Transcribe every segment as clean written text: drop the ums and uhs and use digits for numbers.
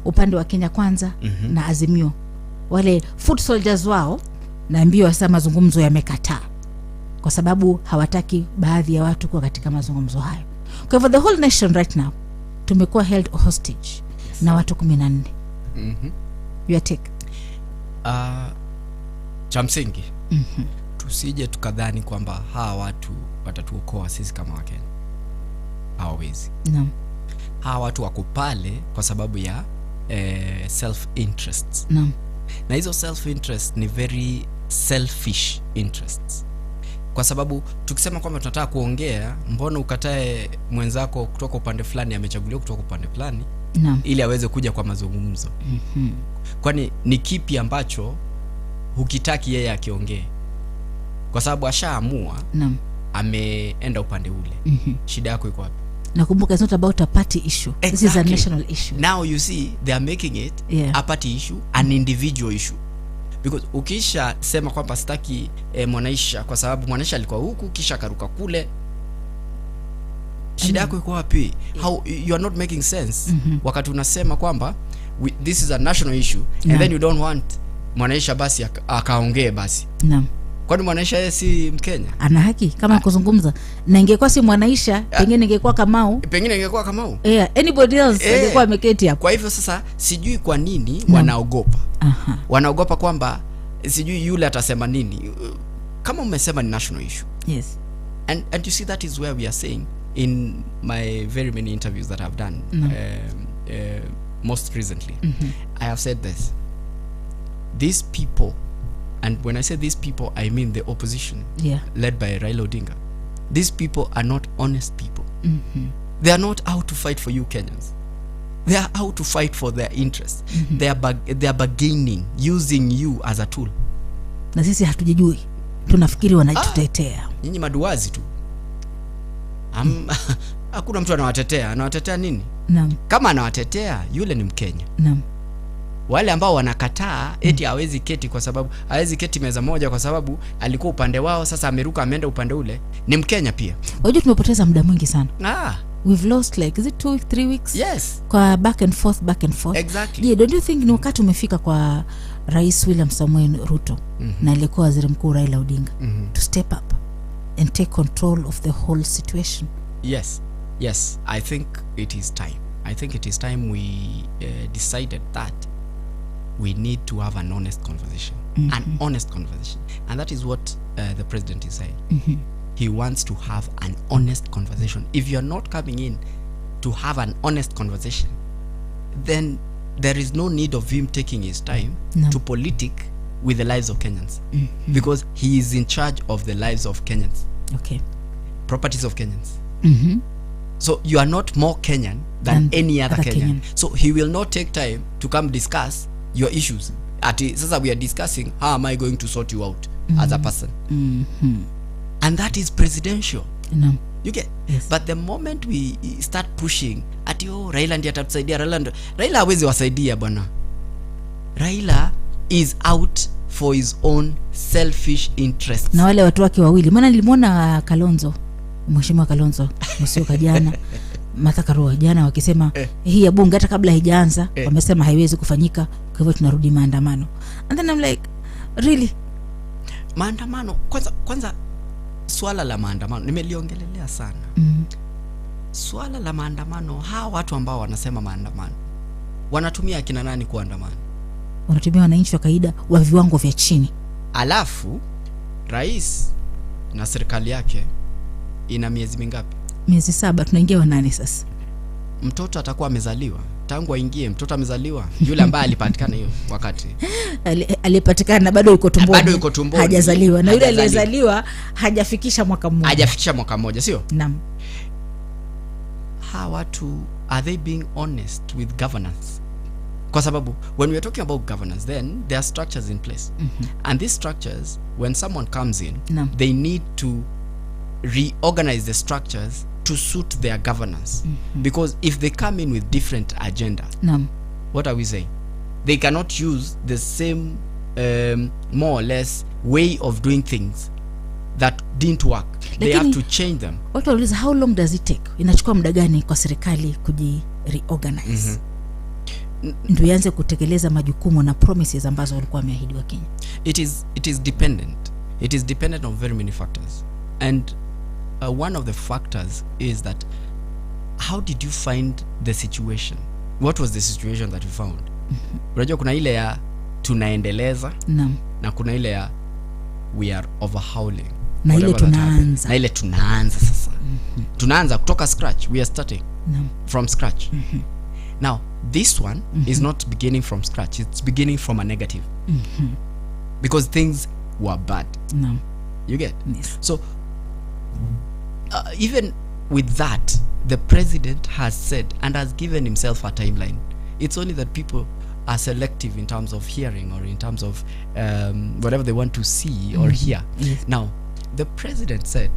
upande wa Kenya Kwanza na Azimio, wale foot soldiers wao naambiwa sasa mazungumzo yamekataa kwa sababu hawataki baadhi ya watu kuwa katika mazungumzo hayo. Kwa hivyo the whole nation right now tumekuwa held hostage na watu 14. Your take? Cha msingi tusije tukadhani kwamba hawa watu watatuokoa sisi kama Wakenya. Hawawezi. Naam. Hawa watu wako pale kwa sababu ya self interests. Naam. Na hizo self interests ni very selfish interests. Kwa sababu tukisema kwamba tunataka kuongea, mbona ukatae mwenzako kutoka upande fulani amechaguliwa kutoka upande fulani ili aweze kuja kwa mazungumzo? Kwani ni kipi ambacho hukitaki yeye akiongee? Kwa sababu ashaamua, ameenda upande ule. Shida yako iko wapi? Nakumbuka it's not about a party issue. Exactly. This is a national issue. Now you see they are making it a party issue, an individual issue. Because ukisha sema kwamba sitaki Mwanaisha kwa sababu Mwanaisha alikuwa huku kisha karuka kule, shida yako iko wapi? How you are not making sense wakati unasema kwamba this is a national issue and then you don't want Mwanaisha basi akaongee basi. Naam. Kwani Mwanaisha yeye si Mkenya? Ana haki kama kuzungumza. Na ingekuwa si Mwanaisha, pengine ingekuwa Kamau. Pengine ingekuwa Kamau. Anybody else ingekuwa ameketi hapo. Kwa hivyo sasa sijui kwa nini wanaogopa. Wanaogopa kwamba sijui yule atasema nini. Kama umesema ni national issue. Yes. And you see that is where we are saying in my very many interviews that I've done most recently. I have said this. These people, and when I say these people, I mean the opposition, led by Raila Odinga. These people are not honest people. They are not out to fight for you Kenyans. They are out to fight for their interests. They are bargaining, using you as a tool. Na sisi hatujijui. Tunafikiri wanatutetea. Nyinyi maduazi tu. Hakuna mtu anawatetea. Anawatetea nini? Naam. Kama anawatetea, yule ni Mkenya. Naam. Wale ambao wanakataa eti hawezi keti kwa sababu hawezi keti meza moja kwa sababu alikuwa upande wao, sasa ameruka ameenda upande ule, ni Mkenya pia. Wajua tumepoteza muda mwingi sana. We've lost like, is it 2 weeks, 3 weeks? Yes. Kwa back and forth. Exactly. Yeah, don't you think ni wakati umefika kwa Rais William Samoei Ruto na alikuwa Waziri Mkuu Raila Odinga to step up and take control of the whole situation? Yes, I think it is time. I think it is time we decided that we need to have an honest conversation. An honest conversation. And that is what the president is saying. He wants to have an honest conversation. If you're not coming in to have an honest conversation, then there is no need of him taking his time to politic with the lives of Kenyans. Because he is in charge of the lives of Kenyans. Okay. Properties of Kenyans. So you are not more Kenyan than any other Kenyan. So he will not take time to come discuss your issues. Sasa we are discussing how am I going to sort you out as a person. And that is presidential. You get? Yes. But the moment we start pushing ati Raila ndiye atatusaidia, Raila hawezi wasaidia bwana. Raila is out for his own selfish interests. Na wale watu wake wawili, maana nilimwona Kalonzo, Mheshimiwa Kalonzo Musyoka jana, Martha Karua jana wakisema hii ya bunge hata kabla haijaanza wamesema haiwezi kufanyika, kwa hivyo tunarudi maandamano. And then I'm like, really? Maandamano kwanza swala la maandamano nimeliongelelea sana. Swala la maandamano, hawa watu ambao wanasema maandamano wanatumia akina nani kuandamana? Wanatumia wananchi wa kawaida wa viwango vya chini. Alafu rais na serikali yake ina miezi mingapi? Miezi 7, tunaingia wa 8 sasa. Mtoto atakuwa amezaliwa. Tangu aingie mtoto amezaliwa. Yule ambaye alipatikana hiyo wakati. Alipatikana bado yuko tumboni. Hajazaliwa. Na yule aliyezaliwa hajafikisha mwaka mmoja. Sio? Naam. Hawa watu, are they being honest with governance? Kwa sababu when we are talking about governance, then there are structures in place. And these structures, when someone comes in, they need to reorganize the structures to suit their governance. Because if they come in with different agenda, what are we saying? They cannot use the same more or less way of doing things that didn't work. They have to change them. Watu wauliza, how long does it take? Inachukua muda gani kwa serikali kuji reorganize? ndio ianze kutekeleza majukumu na promises ambazo walikuwa wameahidiwa Kenya? It is dependent. It is dependent on very many factors. And one of the factors is that how did you find the situation? What was the situation that you found? Unajua kuna ile ya tunaendeleza na kuna ile ya we are overhauling. Na ile tunaanza. Na ile tunaanza sasa. Tunaanza kutoka scratch. We are starting from scratch. Now, this one is not beginning from scratch. It's beginning from a negative. Because things were bad. You get? Yes. So, even with that, the president has said and has given himself a timeline. It's only that people are selective in terms of hearing or in terms of whatever they want to see or hear. Yes. Now, the president said,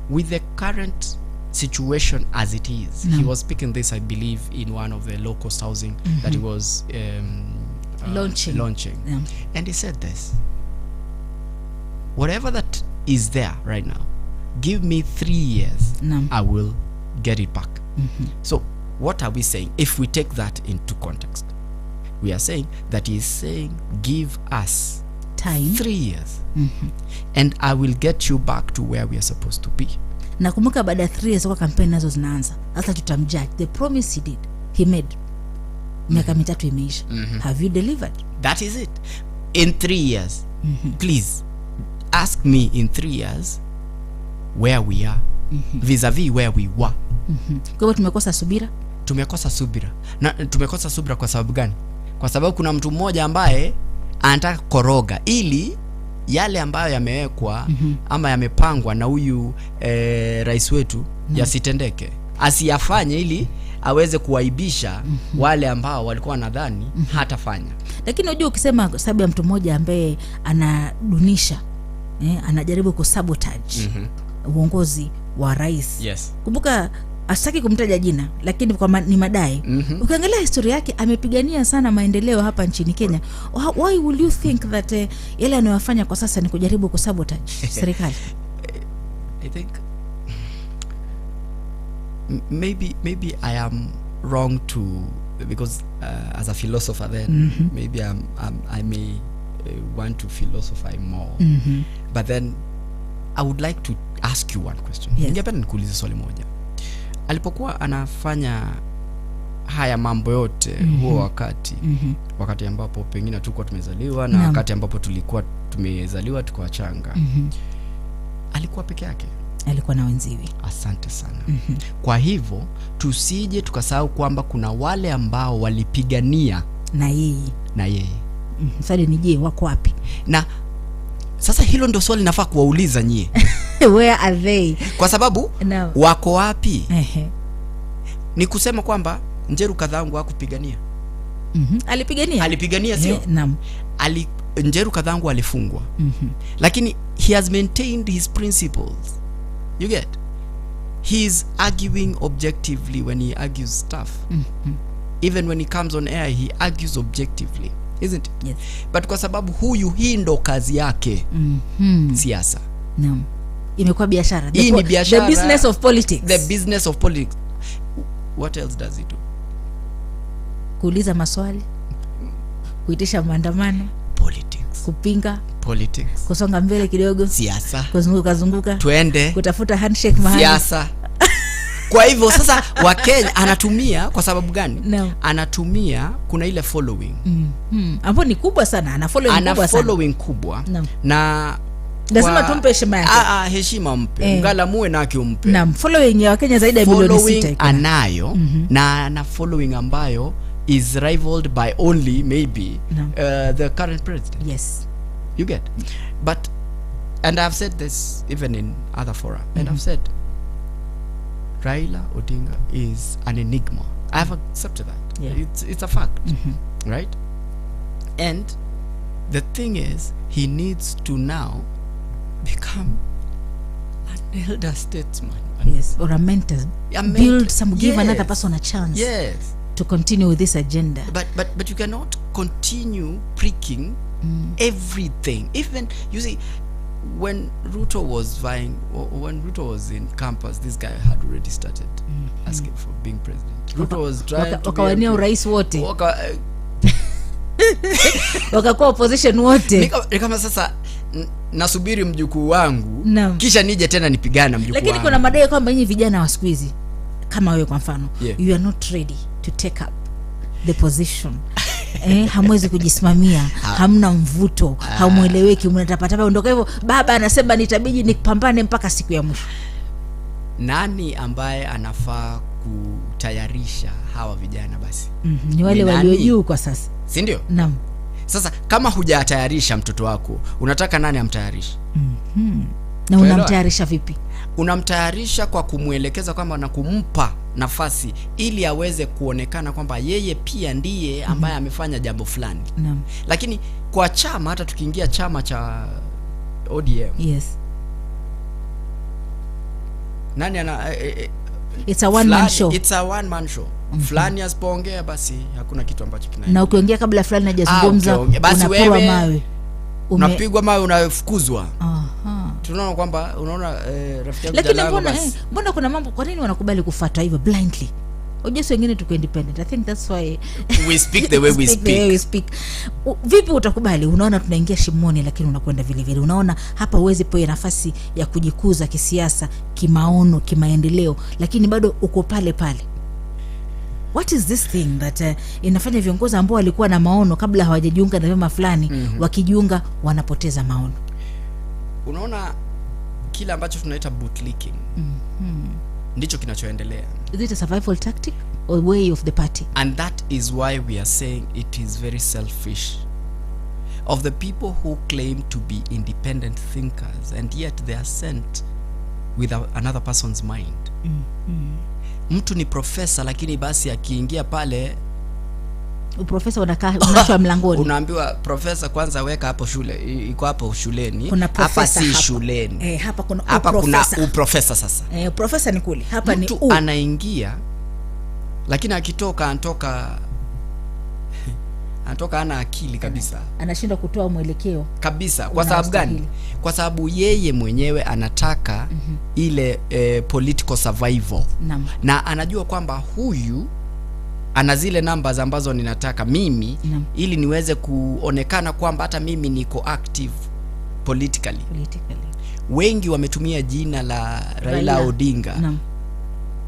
with the current situation as it is, he was speaking this, I believe, in one of the low-cost housing that he was launching. Yeah. And he said this, whatever that is there right now, give me 3 years, I will get it back. So what are we saying? If we take that into context, we are saying that he is saying, give us time, 3 years, and I will get you back to where we are supposed to be. Na kumbuka baada ya 3 years kwa kampeni nazo zinaanza. Sasa tutamjudge the promise he made. Miaka mitatu imeisha. Have you delivered? That is it. In 3 years, please ask me in 3 years where we are vis-a-vis where we were. Kwa hivyo tumekosa subira. Na tumekosa subira kwa sababu gani? Kwa sababu kuna mtu mmoja ambaye anataka koroga ili yale ambayo yamewekwa ama yamepangwa na huyu rais wetu yasitendeke. Asiyafanye ili aweze kuwaibisha wale ambao walikuwa nadhani hatafanya. Lakini unajua ukisema sababu ya mtu mmoja ambaye anadunisha anajaribu kusabotage uongozi wa rais. Yes. Kumbuka asitaki kumtaja jina lakini kwa ni madai. Ukiangalia historia yake amepigania sana maendeleo hapa nchini Kenya. Why will you think that yale anayofanya kwa sasa ni kujaribu kusabotage serikali? I think maybe I am wrong to, because as a philosopher then maybe I may want to philosophize more. But then I would like to ask you one question. Ningependa nikuulize swali moja. Alipokuwa anafanya haya mambo yote huo wakati ambapo pengine tulikuwa tumezaliwa na wakati ambapo tulikuwa tumezaliwa tuko wachanga, alikuwa peke yake? Alikuwa na wenziwe. Asante sana. Kwa hivyo tusije tukasahau kwamba kuna wale ambao walipigania na yeye. Swali ni je, wako wapi? Na sasa hilo ndio swali nafaa kuwauliza nyie. Where are they? Kwa sababu wako wapi? Ni kusema kwamba Njeru Kadhangu hakupigania. Alipigania sio? Naam. Njeru Kadhangu alifungwa. Lakini he has maintained his principles. You get? He is arguing objectively when he argues stuff. Even when he comes on air, he argues objectively. Isn't it? Yes. But kwa sababu hii ndo kazi yake, siasa. Naam. Imekuwa biashara. Hii ni biashara. The business of politics. The business of politics. What else does he do? Kuuliza maswali, kuitisha maandamano, politics. Kupinga, politics. Kusonga mbele kidogo, siasa. Kuzunguka, twende, kutafuta handshake mahali, siasa. Kwa hivyo sasa Wakenya anatumia kwa sababu gani? No. Anatumia kuna ile following. Hapo ni kubwa sana, ana following kubwa. No. Na lazima tumpe heshima yake. Heshima mpe. Ngala muwe na kiumpe. Naam, following ya Wakenya zaidi ya milioni 6 anayo. Na ana following ambayo is rivaled by only maybe the current president. Yes. You get? But and I've said this even in other fora, and I've said Raila Odinga is an enigma. I have accepted that. Yeah. It's a fact. Right? And the thing is, he needs to now become an elder statesman. Yes, or a mentor. Build some, give another person a chance. Yes. To continue with this agenda. But you cannot continue pricking everything. Even, you see, when Ruto was in campus, this guy had already started asking for being president. Ruto was trying to wakawania urais wote wakakuwa opposition wote. Kama sasa nasubiri mjukuu wangu kisha nije tena nipigana mjukuu wangu. Lakini kuna madai kwamba nyinyi vijana wa siku hizi kama wewe kwa mfano, you are not ready to take up the position. Hamwezi kujisimamia, hamna mvuto, hamueleweki, mnatapatapa ndio. Kwa hivyo baba anasema nitabidi nikupambane mpaka siku ya mwisho. Nani ambaye anafaa kutayarisha hawa vijana basi? Ni wale walio juu kwa sasa, si ndio? Naam. Sasa kama hujatayarisha mtoto wako, unataka nani amtayarishe? Na unamtayarisha vipi? Unamtayarisha kwa kumuelekeza kwamba na kumpa nafasi ili aweze kuonekana kwamba yeye pia ndiye ambaye amefanya jambo fulani. Naam. Lakini kwa chama, hata tukiingia chama cha ODM, yes, nani ana it's a one man show. It's a one man show. Fulani asipoongea basi hakuna kitu ambacho kinaenda. Na ukiongea kabla fulani hajazungumza unapewa mawe. Unapigwa mawe, unafukuzwa. Tunaona kwamba rafiki yangu Jalango basi. Lakini mbona kuna mambo, kwa nini wanakubali kufuata hivyo blindly? Unajua wengine tuko independent. I think that's why we speak the way we speak. Vipi utakubali? Unaona tunaingia shimoni lakini unakwenda vile vile. Unaona hapa uwezi pewa nafasi ya kujikuza kisiasa, kimaono, kimaendeleo, lakini bado uko pale pale. What is this thing that inafanya viongozi ambao walikuwa na maono kabla hawajajiunga na vyama fulani wakijiunga wanapoteza maono? Unaona kila ambacho tunaita bootlicking ndicho kinachoendelea. Is it a survival tactic or way of the party? And that is why we are saying it is very selfish of the people who claim to be independent thinkers and yet they are sent with another person's mind. Mtu ni profesa lakini basi akiingia pale profesa unachwa mlangoni. Unaambiwa profesa kwanza weka hapo shule, iko hapo shuleni. Hapa si shuleni. Hapa kuna profesa sasa. Profesa ni kule. Hapa ni anaingia lakini akitoka anatoka ana akili kabisa. Anashindwa kutoa mwelekeo kabisa. Kwa sababu gani? Kwa sababu yeye mwenyewe anataka ile political survival. Na anajua kwamba huyu ana zile numbers ambazo ninataka mimi ili niweze kuonekana kwamba hata mimi niko active politically. Wengi wametumia jina la Raila Odinga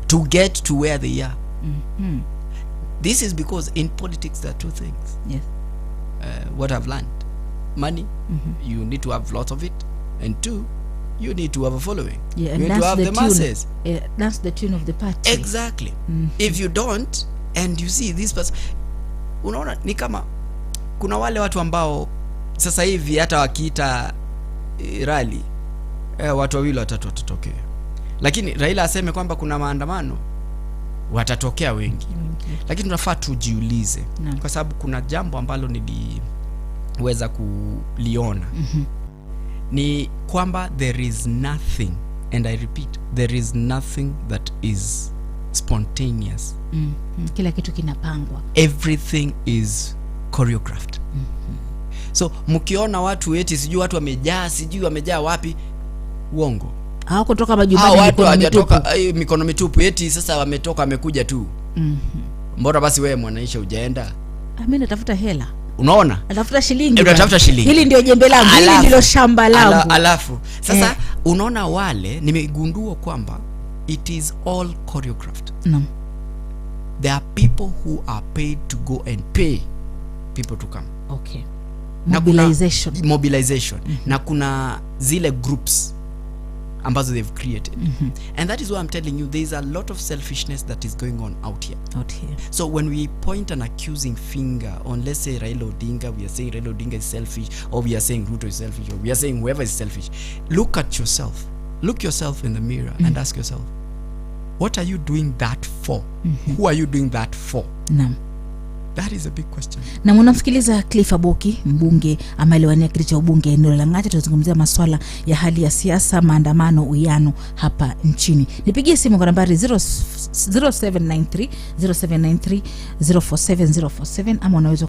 to get to where they are. This is because in politics there are two things. Yes. What I've learned, money, you need to have lots of it, and two, you need to have a following. Yeah, you need to have the masses. That's the tune of the party. Exactly. If you don't, and you see this person, unaona ni kama kuna wale watu ambao sasa hivi hata wakiita rally watu wawili watatu watatokea, lakini Raila aseme kwamba kuna maandamano watatokea wengi. Lakini tunafaa tujiulize kwa sababu kuna jambo ambalo niliweza kuliona ni kwamba there is nothing, and I repeat, there is nothing that is spontaneous. Kila kitu kinapangwa. Everything is choreographed. So mkiona watu eti sijui watu wamejaa wapi, uongo. Hawakutoka majumbani mikono mitupu eti sasa wametoka wamekuja tu. Mbona basi wewe mwanaisha ujaenda? Mimi natafuta hela. Unaona? Natafuta shilingi. Unatafuta shilingi. Hili ndio jembe langu, hili ndilo shamba langu. Alafu sasa unaona wale nimegundua kwamba it is all choreographed. There are people who are paid to go and pay people to come. Okay. Mobilization. Na kuna zile groups ambazo they've created. And that is why I'm telling you there is a lot of selfishness that is going on out here. So when we point an accusing finger on, let's say, Raila Odinga, we are saying Raila Odinga is selfish, or we are saying Ruto is selfish, or we are saying whoever is selfish. Look at yourself. Look yourself in the mirror and ask yourself, what are you doing that for? Who are you doing that for? That is a big question. Na mnamsikiliza Cliff Aboki, mbunge amaliwania kiti cha ubunge eneo la Lang'ata. Tunazungumzia masuala ya hali ya siasa, maandamano, uyano hapa nchini. Nipigie simu kwa nambari 0793 047 047 ama unaweza